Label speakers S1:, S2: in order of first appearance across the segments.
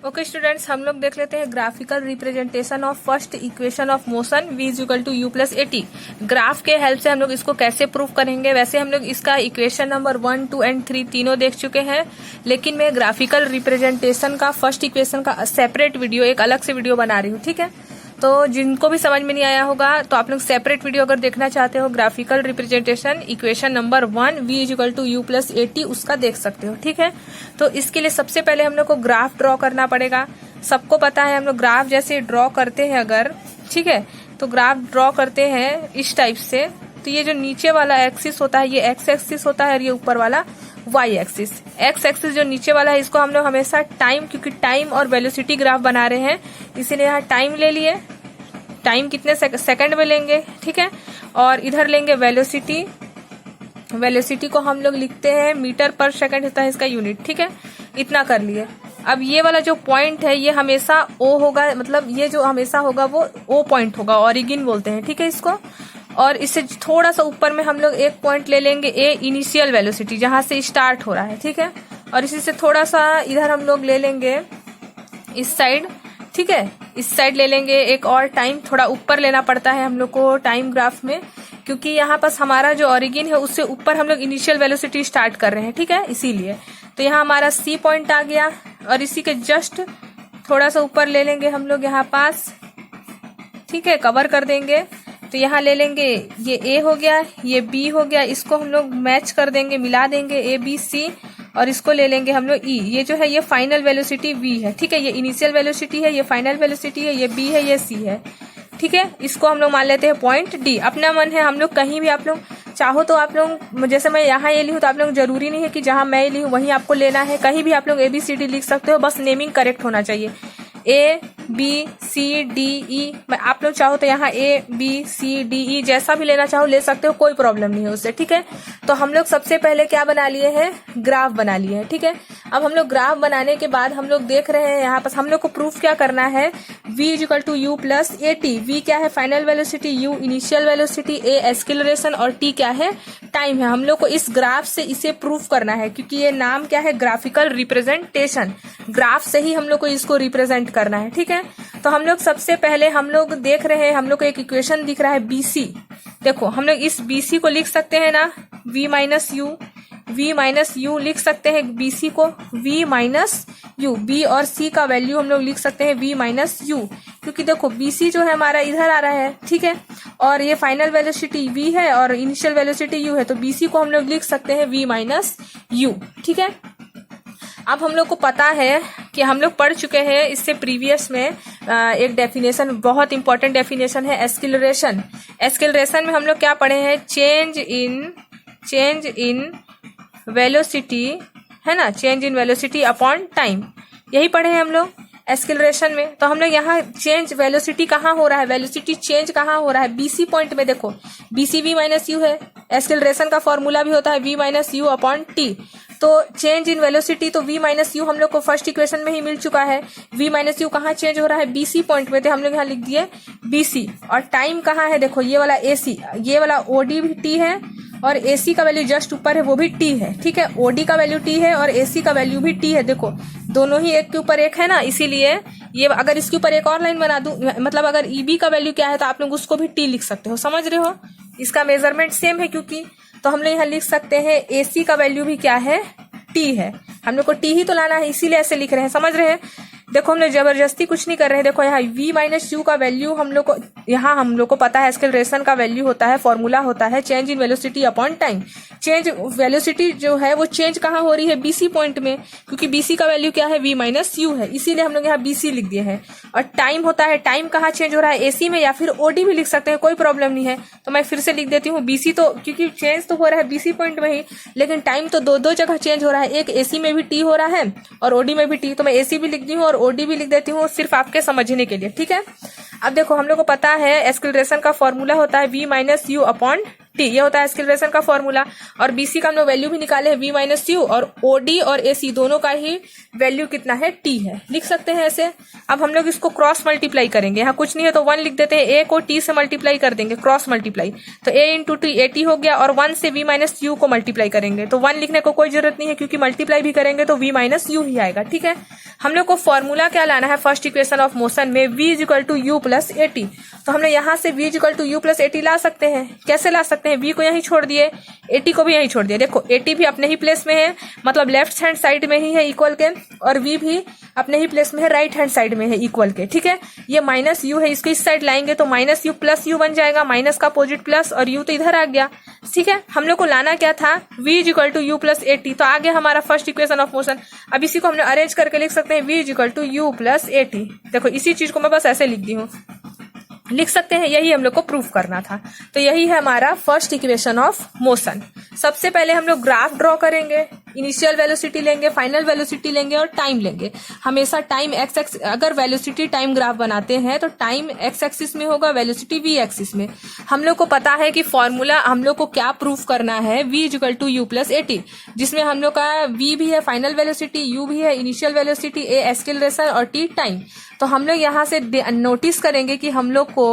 S1: Okay students, हम लोग देख लेते हैं graphical representation of first equation of motion v is equal to u plus a t. Graph के हेल्प से हम लोग इसको कैसे प्रूव करेंगे। वैसे हम लोग इसका इक्वेशन नंबर 1, 2 एंड 3 तीनों देख चुके हैं, लेकिन मैं ग्राफिकल रिप्रेजेंटेशन का फर्स्ट इक्वेशन का सेपरेट वीडियो, एक अलग से वीडियो बना रही हूँ। ठीक है, तो जिनको भी समझ में नहीं आया होगा तो आप लोग सेपरेट वीडियो अगर देखना चाहते हो graphical representation equation number 1 v is equal to u plus a t, उसका देख सकते हो। ठीक है, तो इसके लिए सबसे पहले हम लोग को ग्राफ ड्रॉ करना पड़ेगा। सबको पता है हम लोग ग्राफ जैसे ड्रॉ करते हैं अगर, ठीक है, तो ग्राफ ड्रॉ करते हैं इस टाइप से। तो ये जो नीचे वाला एक्सिस होता है ये एक्स एक्सिस होता है और ये ऊपर वाला वाई एक्सिस। एक्स एक्सिस जो नीचे वाला है इसको हम लोग हमेशा टाइम, क्योंकि टाइम और वेलोसिटी ग्राफ बना रहे हैं इसीलिए यहाँ टाइम ले लिए। टाइम कितने सेकंड में लेंगे, ठीक है, और इधर लेंगे वेलोसिटी। वेलोसिटी को हम लोग लिखते हैं मीटर पर सेकंड होता है इसका यूनिट। ठीक है, इतना कर लिए। अब ये वाला जो पॉइंट है ये हमेशा ओ होगा, मतलब ये जो हमेशा होगा वो ओ पॉइंट होगा, ओरिजिन बोलते हैं। ठीक है इसको, और इससे थोड़ा सा ऊपर में हम लोग एक पॉइंट ले लेंगे ए इनिशियल वेलोसिटी, जहां से स्टार्ट हो रहा है। ठीक है, और इसी से थोड़ा सा इधर हम लोग ले लेंगे इस साइड। ठीक है, इस साइड ले लेंगे एक और टाइम, थोड़ा ऊपर लेना पड़ता है हम लोग को टाइम ग्राफ में, क्योंकि यहाँ पास हमारा जो ओरिजिन है उससे ऊपर हम लोग इनिशियल वेलोसिटी स्टार्ट कर रहे हैं। ठीक है, इसीलिए तो यहाँ हमारा सी पॉइंट आ गया, और इसी के जस्ट थोड़ा सा ऊपर ले लेंगे हम लोग यहाँ पास। ठीक है, कवर कर देंगे। तो यहाँ ले लेंगे ये ए हो गया, ये बी हो गया, इसको हम लोग मैच कर देंगे, मिला देंगे ए बी सी, और इसको ले लेंगे हम लोग ई। ये जो है ये फाइनल वेलोसिटी वी है। ठीक है, ये इनिशियल वेलोसिटी है, ये फाइनल वेलोसिटी है, ये बी है, ये सी है। ठीक है, इसको हम लोग मान लेते हैं पॉइंट डी। अपना मन है, हम लोग कहीं भी आप लोग चाहो तो आप लोग, जैसे मैं यहाँ ये ली हूँ तो आप लोग जरूरी नहीं है कि जहां मैं ली हूँ वहीं आपको लेना है, कहीं भी आप लोग ABCD लिख सकते हो, बस नेमिंग करेक्ट होना चाहिए। A B C D E, मैं आप लोग चाहो तो यहाँ A B C D E जैसा भी लेना चाहो ले सकते हो, कोई प्रॉब्लम नहीं है उससे। ठीक है, तो हम लोग सबसे पहले क्या बना लिए हैं, ग्राफ बना लिए हैं। ठीक है, अब हम लोग ग्राफ बनाने के बाद हम लोग देख रहे हैं यहाँ पर हम लोग को प्रूफ क्या करना है, v is equal to u plus a t. V क्या है, final velocity, u initial velocity, a acceleration, और t क्या है, टाइम है। हम लोग को इस ग्राफ से इसे प्रूफ करना है, क्योंकि ये नाम क्या है, ग्राफिकल रिप्रेजेंटेशन। ग्राफ से ही हम लोग को इसको रिप्रेजेंट करना है। ठीक है, तो हम लोग सबसे पहले हम लोग देख रहे हैं, हम लोग को एक इक्वेशन दिख रहा है BC। देखो हम लोग इस BC को लिख सकते हैं ना, v माइनस यू लिख सकते हैं BC को, v माइनस यू। b और c का वैल्यू हम लोग लिख सकते हैं v माइनस यू, क्योंकि देखो BC जो है हमारा इधर आ रहा है। ठीक है, और ये फाइनल वेलोसिटी v है और इनिशियल वेलोसिटी u है, तो BC को हम लोग लिख सकते हैं v माइनस यू। ठीक है, अब हम लोग को पता है कि हम लोग पढ़ चुके हैं इससे प्रीवियस में एक डेफिनेशन, बहुत इंपॉर्टेंट डेफिनेशन है एक्सीलरेशन। एक्सीलरेशन में हम लोग क्या पढ़े हैं, चेंज इन वेलोसिटी, है ना, change in velocity upon time, यही पढ़े हैं हम लोग एक्सीलरेशन में। तो हम लोग यहाँ चेंज वेलोसिटी कहाँ हो रहा है, वेलोसिटी चेंज कहाँ हो रहा है, BC पॉइंट में। देखो BC v माइनस यू है, एक्सीलरेशन का फॉर्मूला भी होता है v minus u upon T. तो चेंज इन वेलोसिटी तो v माइनस यू हम लोग को फर्स्ट इक्वेशन में ही मिल चुका है। v माइनस यू कहाँ चेंज हो रहा है, BC पॉइंट में, तो हम लोग यहाँ लिख दिए BC। और टाइम कहाँ है, देखो ये वाला AC, ये वाला OD भी T है, और AC का वैल्यू जस्ट ऊपर है वो भी T है। ठीक है, OD का वैल्यू T है और AC का वैल्यू भी T है। देखो दोनों ही एक के ऊपर एक है ना, इसीलिए ये अगर इसके ऊपर एक और लाइन बना दूं, मतलब अगर EB का वैल्यू क्या है तो आप लोग उसको भी T लिख सकते हो, समझ रहे हो, इसका मेजरमेंट सेम है क्योंकि। तो हम लोग यहाँ लिख सकते हैं AC का वैल्यू भी क्या है, T है। हम लोग को T ही तो लाना है, इसीलिए ऐसे लिख रहे हैं, समझ रहे हैं। देखो हम लोग जबरदस्ती कुछ नहीं कर रहे हैं। देखो यहाँ v माइनस यू का वैल्यू हम लोग को, यहाँ हम लोग को पता है एक्सीलरेशन का वैल्यू होता है, फॉर्मूला होता है change in velocity upon time. Change velocity जो है वो चेंज कहाँ हो रही है, BC पॉइंट में, क्योंकि BC का वैल्यू क्या है, v माइनस यू है, इसीलिए हम लोग यहाँ BC लिख दिए हैं। और टाइम होता है, टाइम कहाँ चेंज हो रहा है, AC में, या फिर OD भी लिख सकते हैं, कोई प्रॉब्लम नहीं है। तो मैं फिर से लिख देती हूँ BC, तो क्योंकि चेंज तो हो रहा है BC पॉइंट में ही, लेकिन टाइम तो दो जगह चेंज हो रहा है, एक AC में भी T हो रहा है और OD में भी T। तो मैं AC भी लिख दी हूँ और OD भी लिख देती हूँ, सिर्फ आपके समझने के लिए। ठीक है, अब देखो हम लोग को पता है एक्सीलरेशन का फॉर्मूला होता है v minus u upon T, ये होता है एक्सीलरेशन का फॉर्मूला। और बीसी का हम लोग वैल्यू भी निकाले हैं, वी माइनस यू, और ओडी और एसी दोनों का ही वैल्यू कितना है, टी है, लिख सकते हैं ऐसे। अब हम लोग इसको क्रॉस मल्टीप्लाई करेंगे, यहाँ कुछ नहीं है तो 1 लिख देते हैं, ए को टी से मल्टीप्लाई कर देंगे, क्रॉस मल्टीप्लाई, तो ए इंटू टी ए टी हो गया, और 1 से वी माइनस यू को मल्टीप्लाई करेंगे तो 1 लिखने को कोई जरूरत नहीं है, क्योंकि मल्टीप्लाई भी करेंगे तो वी माइनस यू ही आएगा, ठीक है। हम लोग को फॉर्मूला क्या लाना है फर्स्ट इक्वेशन ऑफ मोशन में, v is equal to u plus a t, तो हमने यहाँ से v is equal to u plus a t ला सकते हैं। कैसे ला सकते हैं, v को यहीं छोड़ दिए, ए टी को भी यहीं छोड़ दिए, देखो ए टी भी अपने ही प्लेस में है, मतलब लेफ्ट हैंड साइड में ही है इक्वल के, और v भी अपने ही प्लेस में है, राइट हैंड साइड में है इक्वल के, ठीक है। ये माइनस यू है, इसको इस साइड लाएंगे तो माइनस यू प्लस यू बन जाएगा, माइनस का अपोजिट प्लस, और यू तो इधर आ गया, ठीक है। हम लोग को लाना क्या था, v is equal to u plus a t, तो आगे हमारा फर्स्ट इक्वेशन ऑफ मोशन। अब इसी को हमने अरेंज करके लिख सकते हैं, v is equal to u plus a t, देखो इसी चीज को मैं बस ऐसे लिख दी हूँ, लिख सकते हैं, यही हम लोग को प्रूफ करना था। तो यही है हमारा फर्स्ट इक्वेशन ऑफ मोशन। सबसे पहले हम लोग ग्राफ ड्रॉ करेंगे, इनिशियल वेलोसिटी लेंगे, फाइनल वेलोसिटी लेंगे और टाइम लेंगे। हमेशा टाइम एक्स एक्स, अगर वेलोसिटी टाइम ग्राफ बनाते हैं तो टाइम एक्स एक्सिस में होगा, वेलोसिटी वी एक्सिस में। हम लोग को पता है कि फॉर्मूला हम लोग को क्या प्रूफ करना है, v equal to u plus a t, जिसमें हम लोग का v भी है फाइनल वेलोसिटी, u भी है इनिशियल वेलोसिटी, a एक्सीलरेशन और t टाइम। तो हम लोग यहाँ से नोटिस करेंगे कि हम लोग को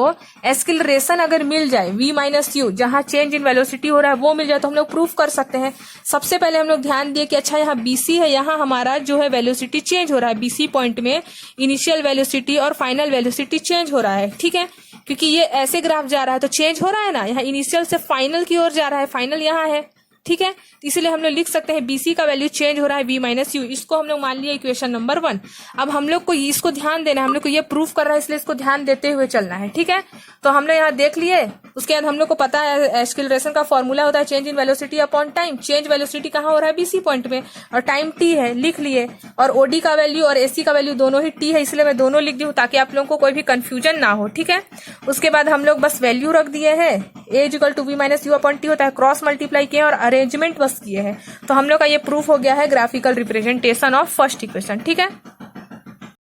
S1: एक्सीलरेशन अगर मिल जाए v माइनस यू, जहाँ चेंज इन वेलोसिटी हो रहा है वो मिल जाए तो हम लोग प्रूफ कर सकते हैं। सबसे पहले हम लोग ध्यान दिए कि अच्छा यहाँ BC है, यहाँ हमारा जो है वेलोसिटी चेंज हो रहा है, BC पॉइंट में इनिशियल वेलोसिटी और फाइनल वेलोसिटी चेंज हो रहा है, ठीक है, क्योंकि ये ऐसे ग्राफ जा रहा है तो चेंज हो रहा है ना, यहाँ इनिशियल से फाइनल की ओर जा रहा है, फाइनल यहाँ है, ठीक है। तो इसलिए हम लोग लिख सकते हैं BC का वैल्यू चेंज हो रहा है v माइनस यू, इसको हम लोग मान लिया इक्वेशन नंबर 1। अब हम लोग को इसको ध्यान देना है, हम लोग को ये प्रूफ कर रहा है इसलिए इसको ध्यान देते हुए चलना है, ठीक है। तो हमने यहाँ देख लिए, उसके बाद हम लोग को पता है एक्सीलरेशन का फॉर्मूला होता है change in velocity upon time, change velocity कहाँ हो रहा है, BC पॉइंट में, और टाइम t है, लिख लिए, और OD का वैल्यू और AC का वैल्यू दोनों ही t है, इसलिए मैं दोनों लिख दी हूँ ताकि आप लोगों को कोई भी कंफ्यूजन ना हो, ठीक है। उसके बाद हम लोग बस वैल्यू रख दिए हैं, a equal to v minus u upon t होता है, क्रॉस मल्टीप्लाई किए और अरेंजमेंट बस किए हैं। तो हम लोग का ये प्रूफ हो गया है graphical representation of first equation, ठीक है।